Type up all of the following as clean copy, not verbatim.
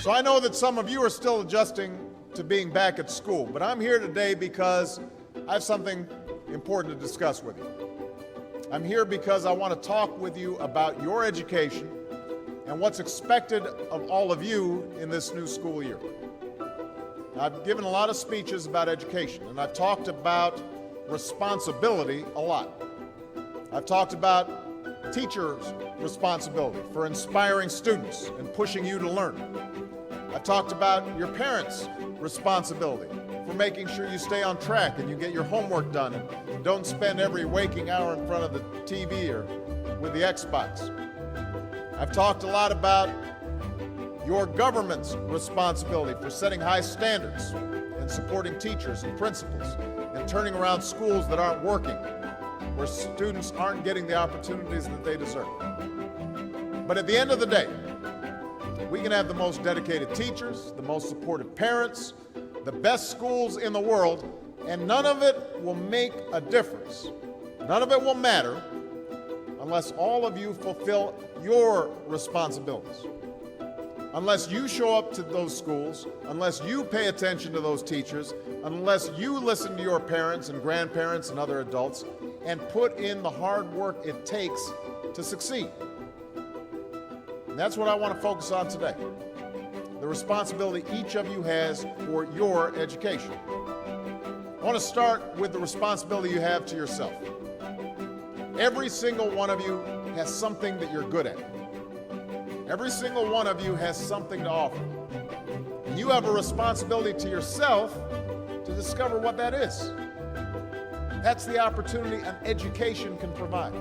So I know that some of you are still adjusting to being back at school, but I'm here today because I have something important to discuss with you. I'm here because I want to talk with you about your education and what's expected of all of you in this new school year. I've given a lot of speeches about education, and I've talked about responsibility a lot. I've talked about teachers' responsibility for inspiring students and pushing you to learn. I've talked about your parents' responsibility for making sure you stay on track and you get your homework done and don't spend every waking hour in front of the TV or with the Xbox. I've talked a lot about your government's responsibility for setting high standards and supporting teachers and principals and turning around schools that aren't working, where students aren't getting the opportunities that they deserve. But at the end of the day, we can have the most dedicated teachers, the most supportive parents, the best schools in the world, and none of it will make a difference. None of it will matter unless all of you fulfill your responsibilities. Unless you show up to those schools, unless you pay attention to those teachers, unless you listen to your parents and grandparents and other adults and put in the hard work it takes to succeed. And that's what I want to focus on today. The responsibility each of you has for your education. I want to start with the responsibility you have to yourself. Every single one of you has something that you're good at. Every single one of you has something to offer. And you have a responsibility to yourself to discover what that is. That's the opportunity an education can provide.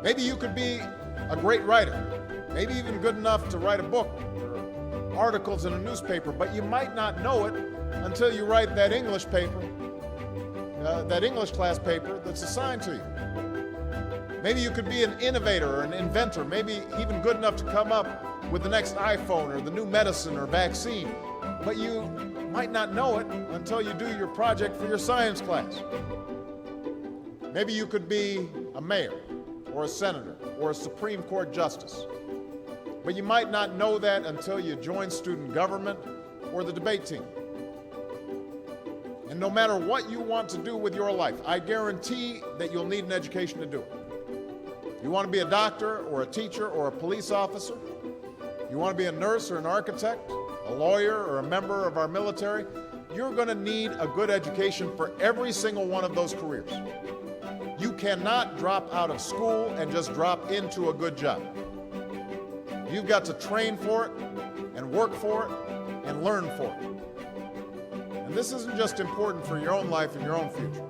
Maybe you could be a great writer, maybe even good enough to write a book or articles in a newspaper, but you might not know it until you write that English paper, that English class paper that's assigned to you. Maybe you could be an innovator or an inventor, maybe even good enough to come up with the next iPhone or the new medicine or vaccine, but you might not know it until you do your project for your science class. Maybe you could be a mayor or a senator or a Supreme Court justice, but you might not know that until you join student government or the debate team. And no matter what you want to do with your life, I guarantee that you'll need an education to do it. You want to be a doctor or a teacher or a police officer? You want to be a nurse or an architect, a lawyer or a member of our military? You're going to need a good education for every single one of those careers. You cannot drop out of school and just drop into a good job. You've got to train for it and work for it and learn for it. And this isn't just important for your own life and your own future.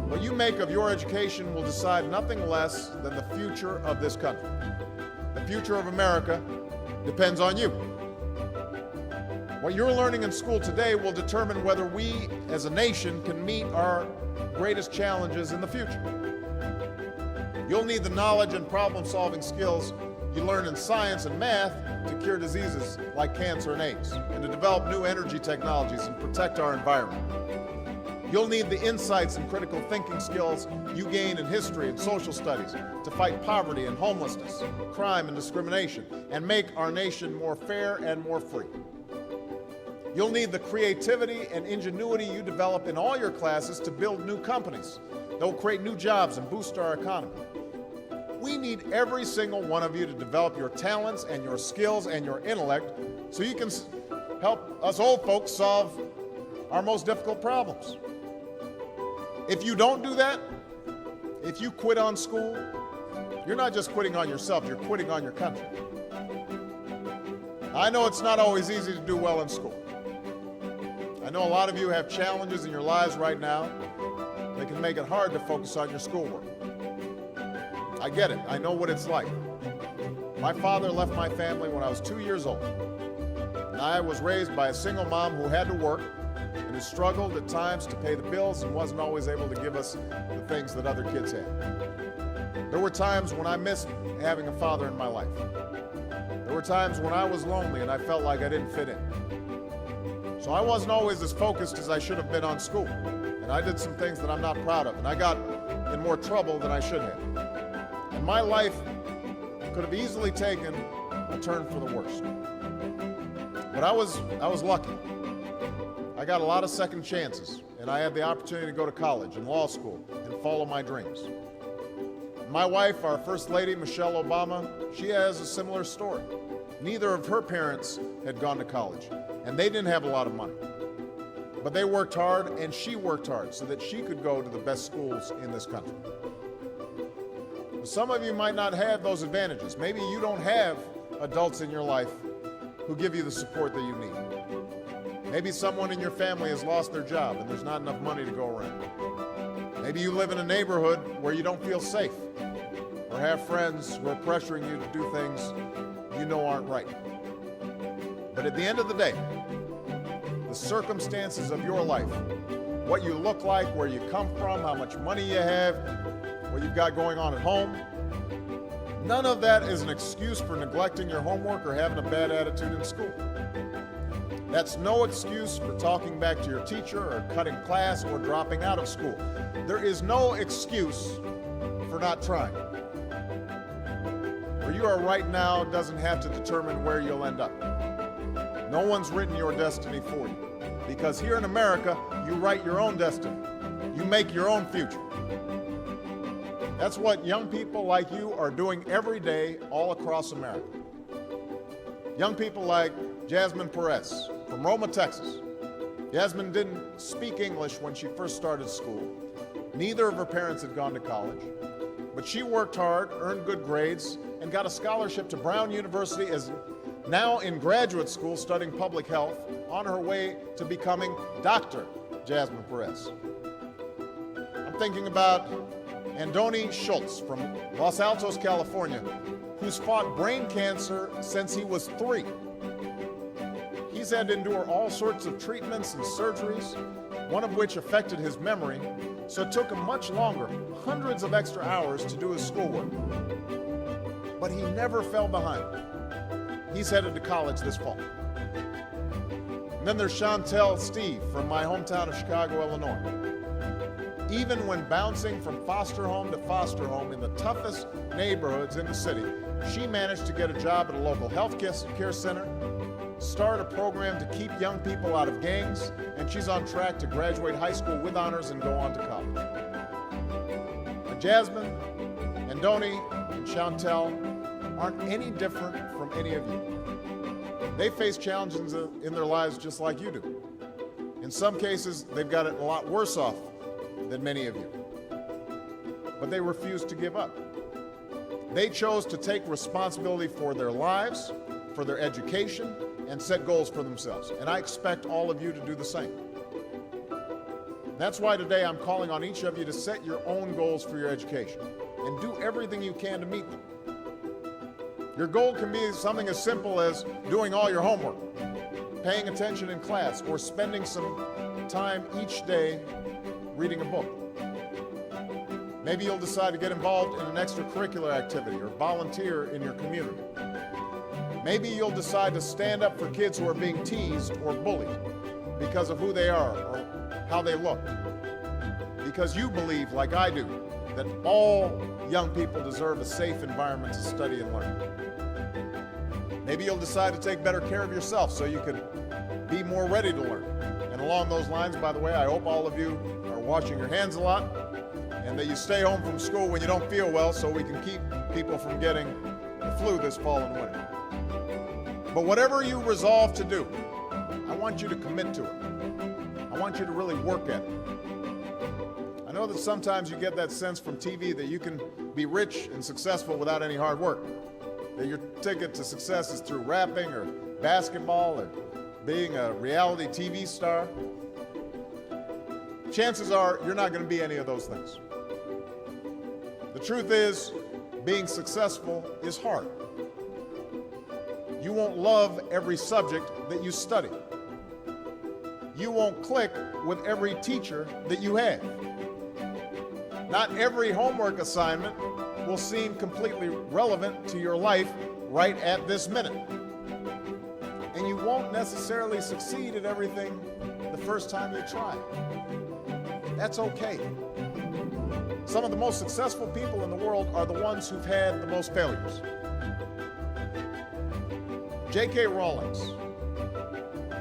What you make of your education will decide nothing less than the future of this country. The future of America depends on you. What you're learning in school today will determine whether we as a nation can meet our greatest challenges in the future. You'll need the knowledge and problem-solving skills you learn in science and math to cure diseases like cancer and AIDS, and to develop new energy technologies and protect our environment. You'll need the insights and critical thinking skills you gain in history and social studies to fight poverty and homelessness, crime and discrimination, and make our nation more fair and more free. You'll need the creativity and ingenuity you develop in all your classes to build new companies that will create new jobs and boost our economy. We need every single one of you to develop your talents and your skills and your intellect so you can help us old folks solve our most difficult problems. If you don't do that, if you quit on school, you're not just quitting on yourself, you're quitting on your country. I know it's not always easy to do well in school. I know a lot of you have challenges in your lives right now that can make it hard to focus on your schoolwork. I get it. I know what it's like. My father left my family when I was 2 years old. And I was raised by a single mom who had to work and who struggled at times to pay the bills and wasn't always able to give us the things that other kids had. There were times when I missed having a father in my life. There were times when I was lonely and I felt like I didn't fit in. So I wasn't always as focused as I should have been on school. And I did some things that I'm not proud of. And I got in more trouble than I should have. And my life could have easily taken a turn for the worse. But I was lucky. I got a lot of second chances, and I had the opportunity to go to college and law school and follow my dreams. My wife, our First Lady, Michelle Obama, she has a similar story. Neither of her parents had gone to college, and they didn't have a lot of money. But they worked hard, and she worked hard so that she could go to the best schools in this country. Some of you might not have those advantages. Maybe you don't have adults in your life who give you the support that you need. Maybe someone in your family has lost their job and there's not enough money to go around. Maybe you live in a neighborhood where you don't feel safe or have friends who are pressuring you to do things you know aren't right. But at the end of the day, the circumstances of your life, what you look like, where you come from, how much money you have, what you've got going on at home, none of that is an excuse for neglecting your homework or having a bad attitude in school. That's no excuse for talking back to your teacher or cutting class or dropping out of school. There is no excuse for not trying. Where you are right now doesn't have to determine where you'll end up. No one's written your destiny for you. Because here in America, you write your own destiny. You make your own future. That's what young people like you are doing every day all across America. Young people like Jasmine Perez from Roma, Texas. Jasmine didn't speak English when she first started school. Neither of her parents had gone to college. But she worked hard, earned good grades, and got a scholarship to Brown University as now in graduate school studying public health on her way to becoming Dr. Jasmine Perez. I'm thinking about Andoni Schultz from Los Altos, California, who's fought brain cancer since he was 3. He's had to endure all sorts of treatments and surgeries, one of which affected his memory, so it took him much longer, hundreds of extra hours to do his schoolwork. But he never fell behind. He's headed to college this fall. And then there's Chantel Steve from my hometown of Chicago, Illinois. Even when bouncing from foster home to foster home in the toughest neighborhoods in the city, she managed to get a job at a local health care center, start a program to keep young people out of gangs, and she's on track to graduate high school with honors and go on to college. Now, Jasmine, Andoni, and Chantel aren't any different from any of you. They face challenges in their lives just like you do. In some cases, they've got it a lot worse off than many of you. But they refuse to give up. They chose to take responsibility for their lives, for their education, and set goals for themselves. And I expect all of you to do the same. That's why today I'm calling on each of you to set your own goals for your education and do everything you can to meet them. Your goal can be something as simple as doing all your homework, paying attention in class, or spending some time each day reading a book. Maybe you'll decide to get involved in an extracurricular activity or volunteer in your community. Maybe you'll decide to stand up for kids who are being teased or bullied because of who they are or how they look. Because you believe, like I do, that all young people deserve a safe environment to study and learn. Maybe you'll decide to take better care of yourself so you can be more ready to learn. And along those lines, by the way, I hope all of you are washing your hands a lot and that you stay home from school when you don't feel well so we can keep people from getting the flu this fall and winter. But whatever you resolve to do, I want you to commit to it. I want you to really work at it. I know that sometimes you get that sense from TV that you can be rich and successful without any hard work. That your ticket to success is through rapping or basketball or being a reality TV star. Chances are you're not going to be any of those things. The truth is, being successful is hard. You won't love every subject that you study. You won't click with every teacher that you have. Not every homework assignment will seem completely relevant to your life right at this minute. And you won't necessarily succeed at everything the first time you try. That's okay. Some of the most successful people in the world are the ones who've had the most failures. J.K. Rowling,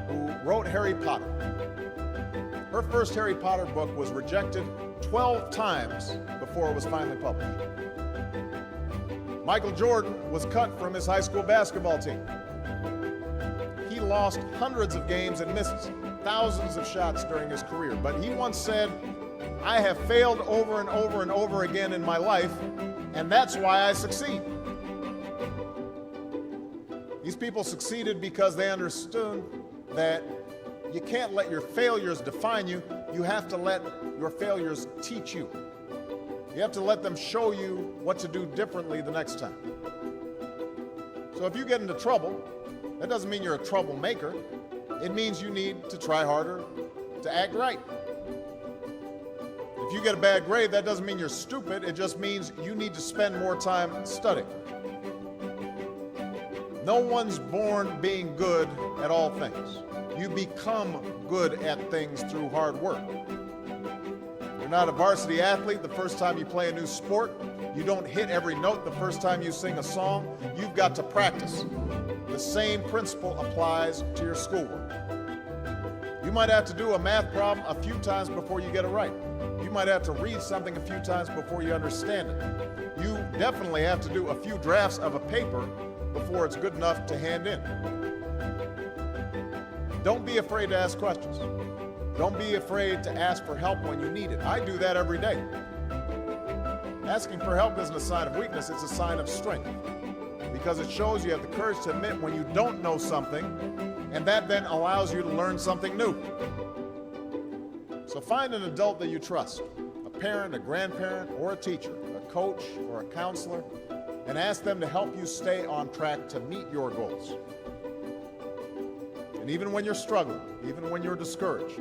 who wrote Harry Potter, her first Harry Potter book was rejected 12 times before it was finally published. Michael Jordan was cut from his high school basketball team. He lost hundreds of games and missed thousands of shots during his career. But he once said, "I have failed over and over and over again in my life, and that's why I succeed." These people succeeded because they understood that you can't let your failures define you. You have to let your failures teach you. You have to let them show you what to do differently the next time. So if you get into trouble, that doesn't mean you're a troublemaker. It means you need to try harder to act right. If you get a bad grade, that doesn't mean you're stupid. It just means you need to spend more time studying. No one's born being good at all things. You become good at things through hard work. You're not a varsity athlete the first time you play a new sport. You don't hit every note the first time you sing a song. You've got to practice. The same principle applies to your schoolwork. You might have to do a math problem a few times before you get it right. You might have to read something a few times before you understand it. You definitely have to do a few drafts of a paper before it's good enough to hand in. Don't be afraid to ask questions. Don't be afraid to ask for help when you need it. I do that every day. Asking for help isn't a sign of weakness, it's a sign of strength. Because it shows you have the courage to admit when you don't know something, and that then allows you to learn something new. So find an adult that you trust, a parent, a grandparent, or a teacher, a coach, or a counselor, and ask them to help you stay on track to meet your goals. And even when you're struggling, even when you're discouraged,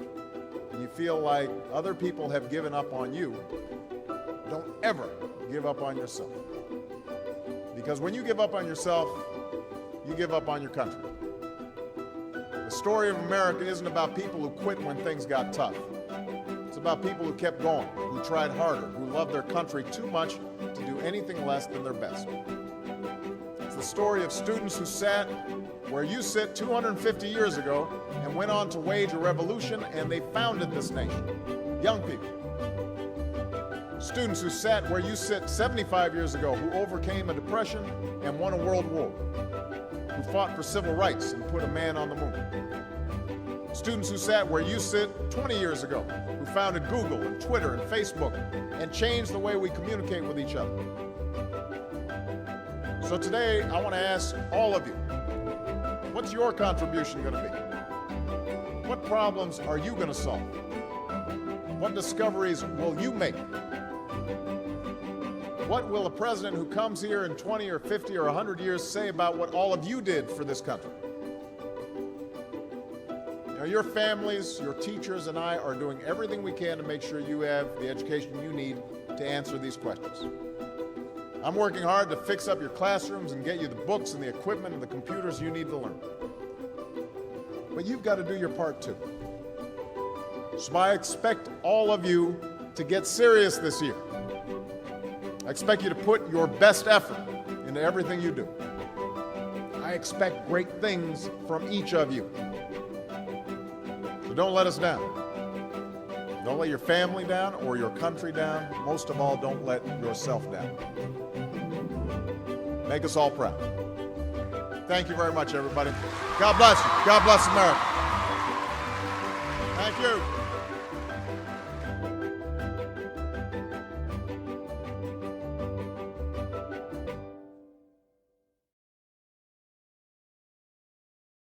and you feel like other people have given up on you, don't ever give up on yourself. Because when you give up on yourself, you give up on your country. The story of America isn't about people who quit when things got tough. It's about people who kept going, who tried harder, who loved their country too much to do anything less than their best. It's the story of students who sat where you sit 250 years ago and went on to wage a revolution, and they founded this nation. Young people. Students who sat where you sit 75 years ago, who overcame a depression and won a world war, who fought for civil rights and put a man on the moon. Students who sat where you sit 20 years ago, who founded Google and Twitter and Facebook and changed the way we communicate with each other. So today, I want to ask all of you, what's your contribution going to be? What problems are you going to solve? What discoveries will you make? What will a president who comes here in 20 or 50 or 100 years say about what all of you did for this country? You know, your families, your teachers, and I are doing everything we can to make sure you have the education you need to answer these questions. I'm working hard to fix up your classrooms and get you the books and the equipment and the computers you need to learn. But you've got to do your part too. So I expect all of you to get serious this year. I expect you to put your best effort into everything you do. I expect great things from each of you. So don't let us down. Don't let your family down or your country down. Most of all, don't let yourself down. Make us all proud. Thank you very much, everybody. God bless you. God bless America. Thank you.